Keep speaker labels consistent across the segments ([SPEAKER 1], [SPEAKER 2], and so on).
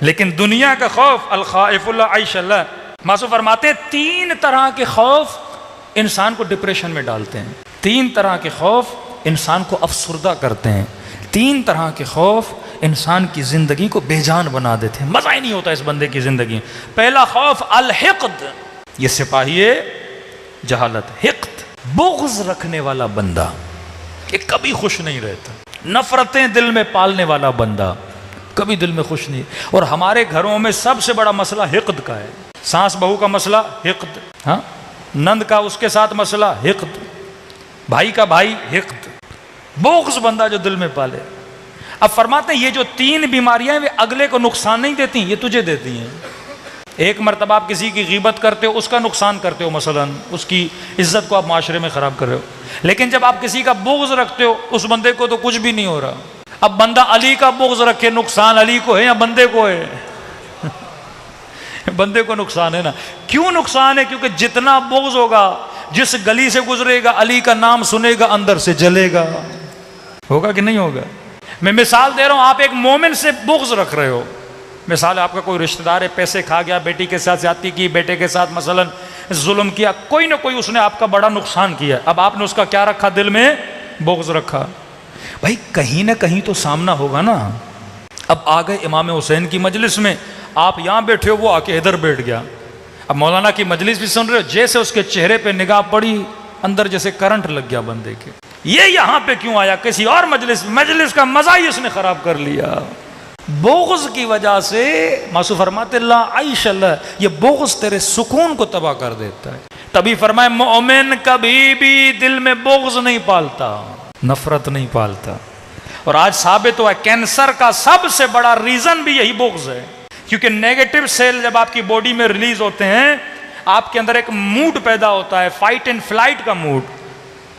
[SPEAKER 1] لیکن دنیا کا خوف الخائف اللہ عیش اللہ، معصوم فرماتے ہیں 3 طرح کے خوف انسان کو ڈپریشن میں ڈالتے ہیں، 3 طرح کے خوف انسان کو افسردہ کرتے ہیں، 3 طرح کے خوف انسان کی زندگی کو بے جان بنا دیتے ہیں، مزہ ہی نہیں ہوتا اس بندے کی زندگی۔ پہلا خوف الحقد، یہ سپاہی جہالت، حقد بغض رکھنے والا بندہ، یہ کبھی خوش نہیں رہتا، نفرتیں دل میں پالنے والا بندہ کبھی دل میں خوش نہیں۔ اور ہمارے گھروں میں سب سے بڑا مسئلہ حقد کا ہے، ساس بہو کا مسئلہ حقد، ہاں نند کا اس کے ساتھ مسئلہ حقد، بھائی کا بھائی حقد، بغض بندہ جو دل میں پالے۔ اب فرماتے ہیں یہ جو 3 بیماریاں ہیں وہ اگلے کو نقصان نہیں دیتی، یہ تجھے دیتی ہیں۔ ایک مرتبہ آپ کسی کی غیبت کرتے ہو، اس کا نقصان کرتے ہو، مثلا اس کی عزت کو آپ معاشرے میں خراب کر رہے ہو، لیکن جب آپ کسی کا بغض رکھتے ہو اس بندے کو تو کچھ بھی نہیں ہو رہا۔ اب بندہ علی کا بغض رکھے، نقصان علی کو ہے یا بندے کو ہے؟ بندے کو نقصان ہے نا۔ کیوں نقصان ہے؟ کیونکہ جتنا بغض ہوگا، جس گلی سے گزرے گا علی کا نام سنے گا اندر سے جلے گا، ہوگا کہ نہیں ہوگا؟ میں مثال دے رہا ہوں، آپ ایک مومن سے بغض رکھ رہے ہو، مثال آپ کا کوئی رشتہ دار ہے، پیسے کھا گیا، بیٹی کے ساتھ زیادتی کی، بیٹے کے ساتھ مثلا ظلم کیا، کوئی نہ کوئی اس نے آپ کا بڑا نقصان کیا، اب آپ نے اس کا کیا رکھا؟ دل میں بغض رکھا۔ بھائی کہیں نہ کہیں تو سامنا ہوگا نا۔ اب آ گئے امام حسین کی مجلس میں، آپ یہاں بیٹھے ہو، وہ آ کے ادھر بیٹھ گیا، اب مولانا کی مجلس بھی سن رہے ہو، جیسے اس کے چہرے پہ نگاہ پڑی اندر جیسے کرنٹ لگ گیا بندے کے، یہ یہاں پہ کیوں آیا؟ کسی اور مجلس کا مزہ ہی اس نے خراب کر لیا بغض کی وجہ سے۔ معصوم فرماتے اللہ عیش اللہ، یہ بغض تیرے سکون کو تباہ کر دیتا ہے۔ تبھی فرمائے مومن کبھی بھی دل میں بغض نہیں پالتا، نفرت نہیں پالتا۔ اور آج ثابت ہوا ہے کینسر کا سب سے بڑا ریزن بھی یہی بغض ہے، کیونکہ نیگیٹو سیل جب آپ کی باڈی میں ریلیز ہوتے ہیں، آپ کے اندر ایک موڈ پیدا ہوتا ہے، فائٹ اینڈ فلائٹ کا موڈ۔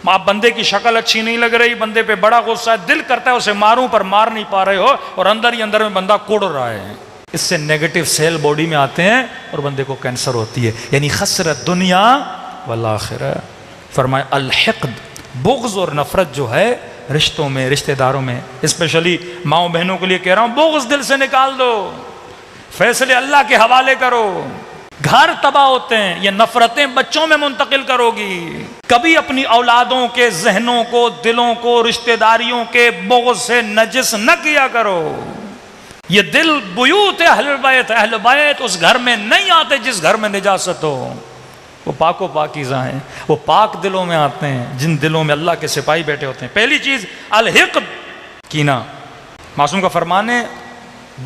[SPEAKER 1] آپ بندے کی شکل اچھی نہیں لگ رہی، بندے پہ بڑا غصہ ہے، دل کرتا ہے اسے ماروں پر مار نہیں پا رہے ہو، اور اندر ہی اندر میں بندہ کوڑ رہا ہے، اس سے نیگیٹو سیل باڈی میں آتے ہیں اور بندے کو کینسر ہوتی ہے، یعنی خسرت دنیا والآخرہ۔ فرمائے الحقد، بغض اور نفرت جو ہے رشتوں میں، رشتہ داروں میں، اسپیشلی ماؤں بہنوں کے لیے کہہ رہا ہوں، بغض دل سے نکال دو، فیصلے اللہ کے حوالے کرو۔ گھر تباہ ہوتے ہیں، یہ نفرتیں بچوں میں منتقل کرو گی۔ کبھی اپنی اولادوں کے ذہنوں کو، دلوں کو، رشتہ داریوں کے بغض سے نجس نہ کیا کرو۔ یہ دل بیوت اہل بیت، اہل بیت اس گھر میں نہیں آتے جس گھر میں نجاست ہو، وہ پاک و پاکیزہ ہیں، وہ پاک دلوں میں آتے ہیں جن دلوں میں اللہ کے سپاہی بیٹھے ہوتے ہیں۔ پہلی چیز الحقد، کینہ۔ معصوم کا فرمان ہے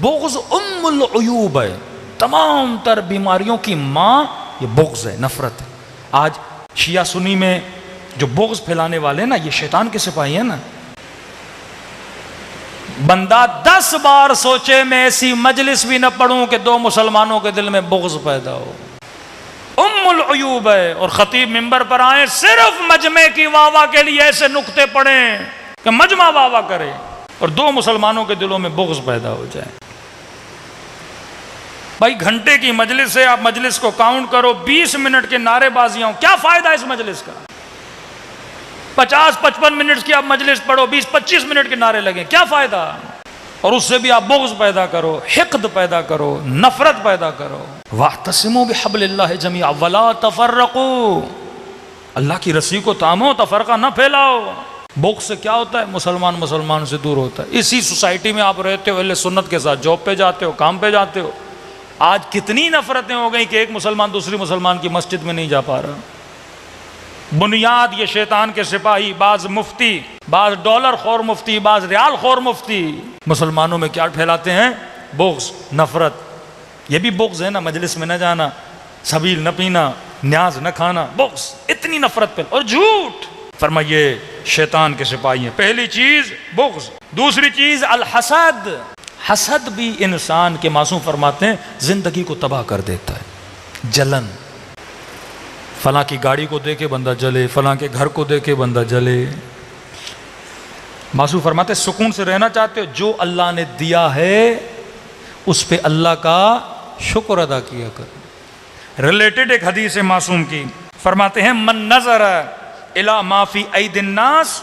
[SPEAKER 1] بغض ام العیوب ہے، تمام تر بیماریوں کی ماں یہ بغض ہے، نفرت ہے۔ آج شیعہ سنی میں جو بغض پھیلانے والے ہیں نا، یہ شیطان کے سپاہی ہیں نا۔ بندہ 10 بار سوچے میں ایسی مجلس بھی نہ پڑھوں کہ 2 مسلمانوں کے دل میں بغض پیدا ہو، ام العیوب ہے۔ اور خطیب منبر پر آئیں صرف مجمع کی واہ واہ کے لیے ایسے نکتے پڑھیں کہ مجمع واہ واہ کرے اور 2 مسلمانوں کے دلوں میں بغض پیدا ہو جائے۔ بھائی گھنٹے کی مجلس ہے، آپ مجلس کو کاؤنٹ کرو، 20 منٹ کے نعرے بازیاں، کیا فائدہ اس مجلس کا؟ 50-55 منٹ کی آپ مجلس پڑھو، 20-25 منٹ کے نعرے لگیں، کیا فائدہ؟ اور اس سے بھی آپ بغض پیدا کرو، حقد پیدا کرو، نفرت پیدا کرو۔ واعتصموا بحبل اللہ جمیعا ولا تفرقوا، اللہ کی رسی کو تامو، تفرقہ نہ پھیلاؤ۔ بغض سے کیا ہوتا ہے؟ مسلمان سے دور ہوتا ہے۔ اسی سوسائٹی میں آپ رہتے ہو، اہل سنت کے ساتھ جاب پہ جاتے ہو، کام پہ جاتے ہو، آج کتنی نفرتیں ہو گئیں کہ ایک مسلمان دوسری مسلمان کی مسجد میں نہیں جا پا رہا۔ بنیاد یہ شیطان کے سپاہی، بعض مفتی، بعض ڈالر خور مفتی، بعض ریال خور مفتی مسلمانوں میں کیا پھیلاتے ہیں؟ بغض، نفرت۔ یہ بھی بغض ہے نا، مجلس میں نہ جانا، سبیل نہ پینا، نیاز نہ کھانا، بغض، اتنی نفرت پہ، اور جھوٹ۔ فرمائیے شیطان کے سپاہی ہیں۔ پہلی چیز بغض، دوسری چیز الحسد۔ حسد بھی انسان کے، معصوم فرماتے ہیں، زندگی کو تباہ کر دیتا ہے۔ جلن، فلاں کی گاڑی کو دے کے بندہ جلے، فلاں کے گھر کو دے کے بندہ جلے۔ معصوم فرماتے ہیں سکون سے رہنا چاہتے ہو، جو اللہ نے دیا ہے اس پہ اللہ کا شکر ادا کیا کرو۔ ریلیٹڈ ایک حدیث ہے معصوم کی، فرماتے ہیں من نظر الی ما فی اید الناس،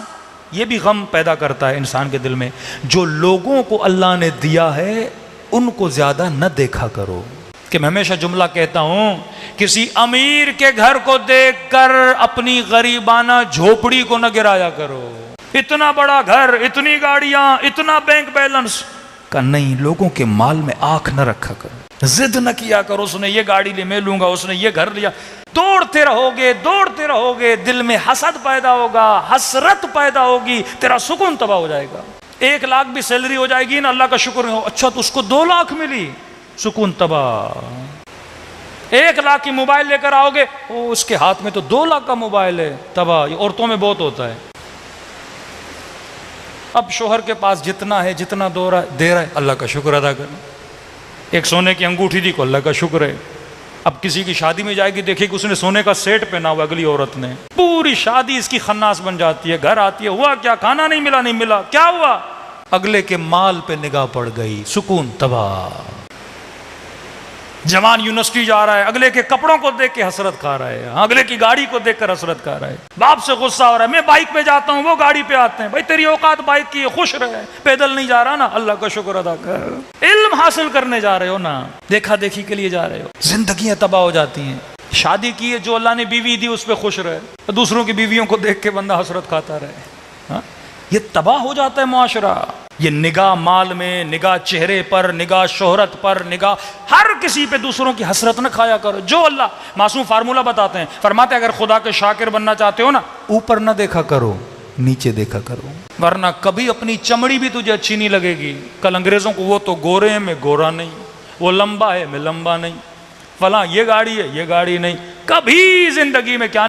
[SPEAKER 1] یہ بھی غم پیدا کرتا ہے انسان کے دل میں، جو لوگوں کو اللہ نے دیا ہے ان کو زیادہ نہ دیکھا کرو. کہ میں ہمیشہ جملہ کہتا ہوں, کسی امیر کے گھر کو دیکھ کر اپنی غریبانہ جھوپڑی کو نہ گرایا کرو. اتنا بڑا گھر, اتنی گاڑیاں, اتنا بینک بیلنس کا نہیں, لوگوں کے مال میں آنکھ نہ رکھا کرو. ضد نہ کیا کرو, اس نے یہ گاڑی لی میں لوں گا, اس نے یہ گھر لیا. دوڑتے رہو گے, دل میں حسد پیدا ہوگا, حسرت پیدا ہوگی, تیرا سکون تباہ ہو جائے گا. 1 لاکھ بھی سیلری ہو جائے گی نا, اللہ کا شکر ہو, اچھا تو اس کو 2 لاکھ ملی, سکون تباہ. 1 لاکھ کی موبائل لے کر آؤ گے, اس کے ہاتھ میں تو 2 لاکھ کا موبائل ہے, تباہ. یہ عورتوں میں بہت ہوتا ہے. اب شوہر کے پاس جتنا ہے, جتنا دے رہا ہے, اللہ کا شکر ادا کرنا. ایک سونے کی انگوٹھی دی کو, اللہ کا شکر ہے. اب کسی کی شادی میں جائے گی, دیکھے کہ اس نے سونے کا سیٹ پہنا ہوا, اگلی عورت نے, پوری شادی اس کی خناس بن جاتی ہے. گھر آتی ہے, ہوا کیا, کھانا نہیں ملا, کیا ہوا, اگلے کے مال پہ نگاہ پڑ گئی, سکون تباہ. جوان یونیورسٹی جا رہا ہے, اگلے کے کپڑوں کو دیکھ کے حسرت کھا رہا ہے, اگلے کی گاڑی کو دیکھ کر حسرت کھا رہا ہے. باپ سے غصہ ہو رہا ہے, میں بائک پہ جاتا ہوں, وہ گاڑی پہ آتے ہیں. بھائی تیری اوقات بائک کی ہے, خوش رہے, پیدل نہیں جا رہا نا, اللہ کا شکر ادا کر. علم حاصل کرنے جا رہے ہو نا, دیکھا دیکھی کے لیے جا رہے ہو, زندگیاں تباہ ہو جاتی ہیں. شادی کی ہے, جو اللہ نے بیوی دی اس پہ خوش رہے, دوسروں کی بیویوں کو دیکھ کے بندہ حسرت کھاتا رہے. یہ تباہ ہو جاتا ہے معاشرہ. یہ نگاہ مال میں, نگاہ چہرے پر, نگاہ شہرت پر, نگاہ ہر کسی پہ دوسروں کی حسرت نہ کھایا کرو. جو اللہ معصوم فارمولہ بتاتے ہیں, فرماتے ہیں اگر خدا کے شاکر بننا چاہتے ہو نا, اوپر نہ دیکھا کرو, نیچے دیکھا کرو, ورنہ کبھی اپنی چمڑی بھی تجھے اچھی نہیں لگے گی. کل انگریزوں کو, وہ تو گورے ہیں, میں گورا نہیں, وہ لمبا ہے, میں لمبا نہیں, فلاں یہ گاڑی ہے, یہ گاڑی نہیں. کبھی زندگی میں کیا